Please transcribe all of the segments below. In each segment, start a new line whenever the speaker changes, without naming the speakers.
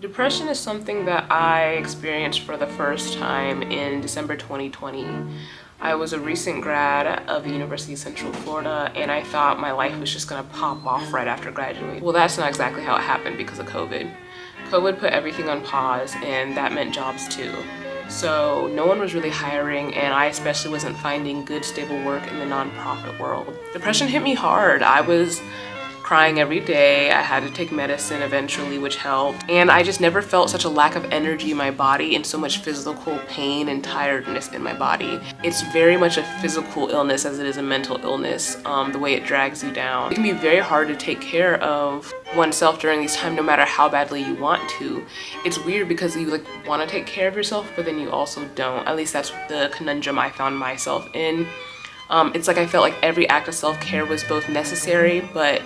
Depression is something that I experienced for the first time in December 2020. I was a recent grad of the University of Central Florida, and I thought my life was just gonna pop off right after graduating. Well, that's not exactly how it happened because of COVID. COVID put everything on pause, and that meant jobs too. So no one was really hiring, and I especially wasn't finding good, stable work in the nonprofit world. Depression hit me hard. I was crying every day. I had to take medicine eventually, which helped. And I just never felt such a lack of energy in my body and so much physical pain and tiredness in my body. It's very much a physical illness as it is a mental illness, the way it drags you down. It can be very hard to take care of oneself during these times, no matter how badly you want to. It's weird because you want to take care of yourself, but then you also don't. At least that's the conundrum I found myself in. It's like I felt like every act of self-care was both necessary, but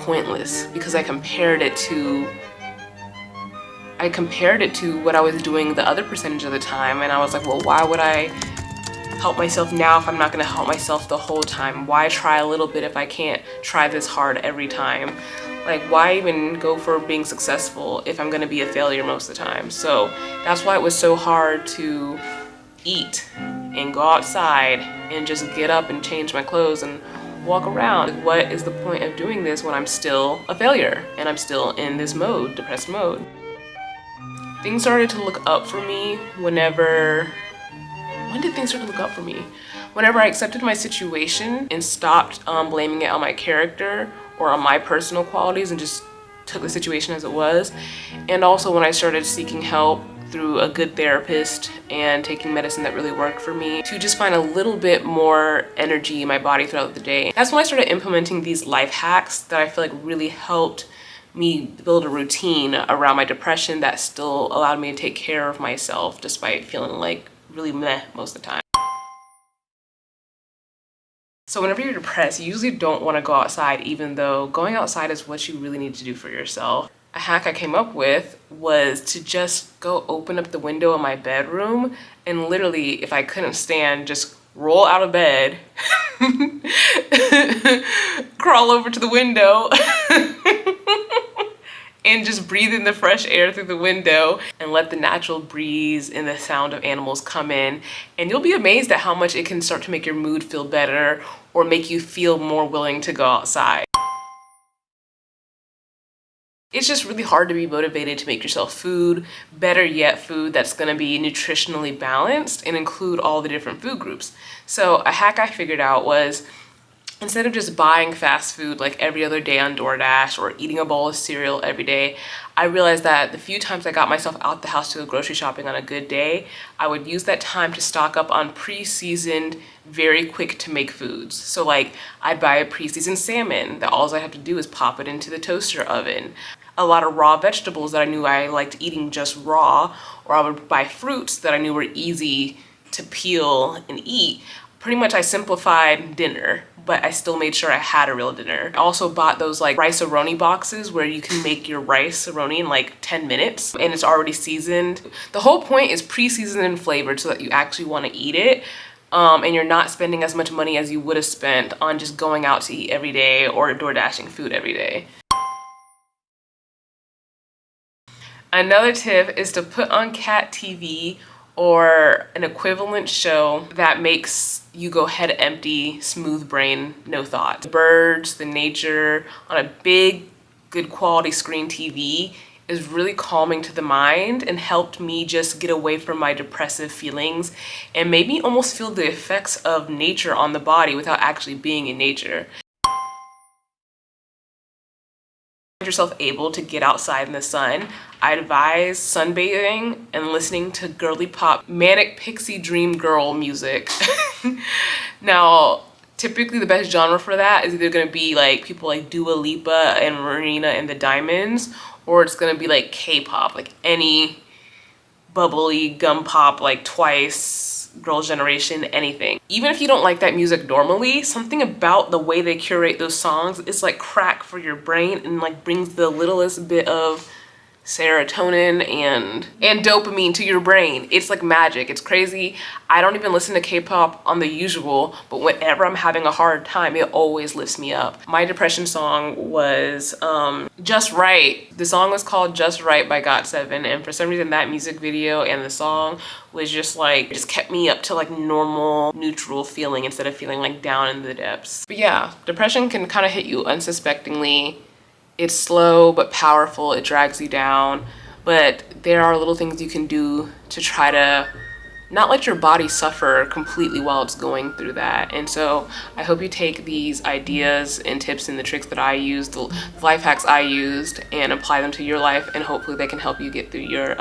pointless because I compared it to what I was doing the other percentage of the time, and I was like, well, why would I help myself now if I'm not going to help myself the whole time? Why try a little bit if I can't try this hard every time? Like, why even go for being successful if I'm going to be a failure most of the time? So that's why it was so hard to eat and go outside and just get up and change my clothes and walk around. What is the point of doing this when I'm still a failure and I'm still in this mode, depressed mode? Things started to look up for me when did things start to look up for me? Whenever I accepted my situation and stopped blaming it on my character or on my personal qualities and just took the situation as it was. And also when I started seeking help through a good therapist and taking medicine that really worked for me to just find a little bit more energy in my body throughout the day. That's when I started implementing these life hacks that I feel like really helped me build a routine around my depression that still allowed me to take care of myself despite feeling like really meh most of the time. So whenever you're depressed, you usually don't want to go outside, even though going outside is what you really need to do for yourself. A hack I came up with was to just go open up the window in my bedroom and literally, if I couldn't stand, just roll out of bed, crawl over to the window, and just breathe in the fresh air through the window and let the natural breeze and the sound of animals come in. And you'll be amazed at how much it can start to make your mood feel better or make you feel more willing to go outside. It's just really hard to be motivated to make yourself food, better yet food that's gonna be nutritionally balanced and include all the different food groups. So a hack I figured out was, instead of just buying fast food like every other day on DoorDash or eating a bowl of cereal every day, I realized that the few times I got myself out the house to go grocery shopping on a good day, I would use that time to stock up on pre-seasoned, very quick to make foods. So like, I'd buy a pre-seasoned salmon that all I have to do is pop it into the toaster oven. A lot of raw vegetables that I knew I liked eating just raw, or I would buy fruits that I knew were easy to peel and eat. Pretty much I simplified dinner, but I still made sure I had a real dinner. I also bought those like rice-a-roni boxes where you can make your rice-a-roni in like 10 minutes and it's already seasoned. The whole point is pre-seasoned and flavored so that you actually want to eat it. And you're not spending as much money as you would have spent on just going out to eat every day or door dashing food every day. Another tip is to put on cat TV or an equivalent show that makes you go head empty, smooth brain, no thought. The birds, the nature on a big, good quality screen TV is really calming to the mind and helped me just get away from my depressive feelings and made me almost feel the effects of nature on the body without actually being in nature. Yourself able to get outside in the sun, I advise sunbathing and listening to girly pop, manic pixie dream girl music. Now, typically the best genre for that is either gonna be like people like Dua Lipa and Marina and the Diamonds, or it's gonna be like K-pop, like any bubbly gum pop like Twice, Girls' Generation, anything. Even if you don't like that music normally, something about the way they curate those songs is like crack for your brain and like brings the littlest bit of serotonin and dopamine to your brain. It's like magic. It's crazy. I don't even listen to K-pop on the usual, but whenever I'm having a hard time, it always lifts me up. My depression song was Just Right. The song was called Just Right by GOT7, and for some reason that music video and the song was just like, just kept me up to like normal, neutral feeling instead of feeling like down in the depths. But yeah, depression can kind of hit you unsuspectingly. It's slow but powerful. It drags you down, but there are little things you can do to try to not let your body suffer completely while it's going through that. And so I hope you take these ideas and tips and the tricks that I used, the life hacks I used, and apply them to your life, and hopefully they can help you get through your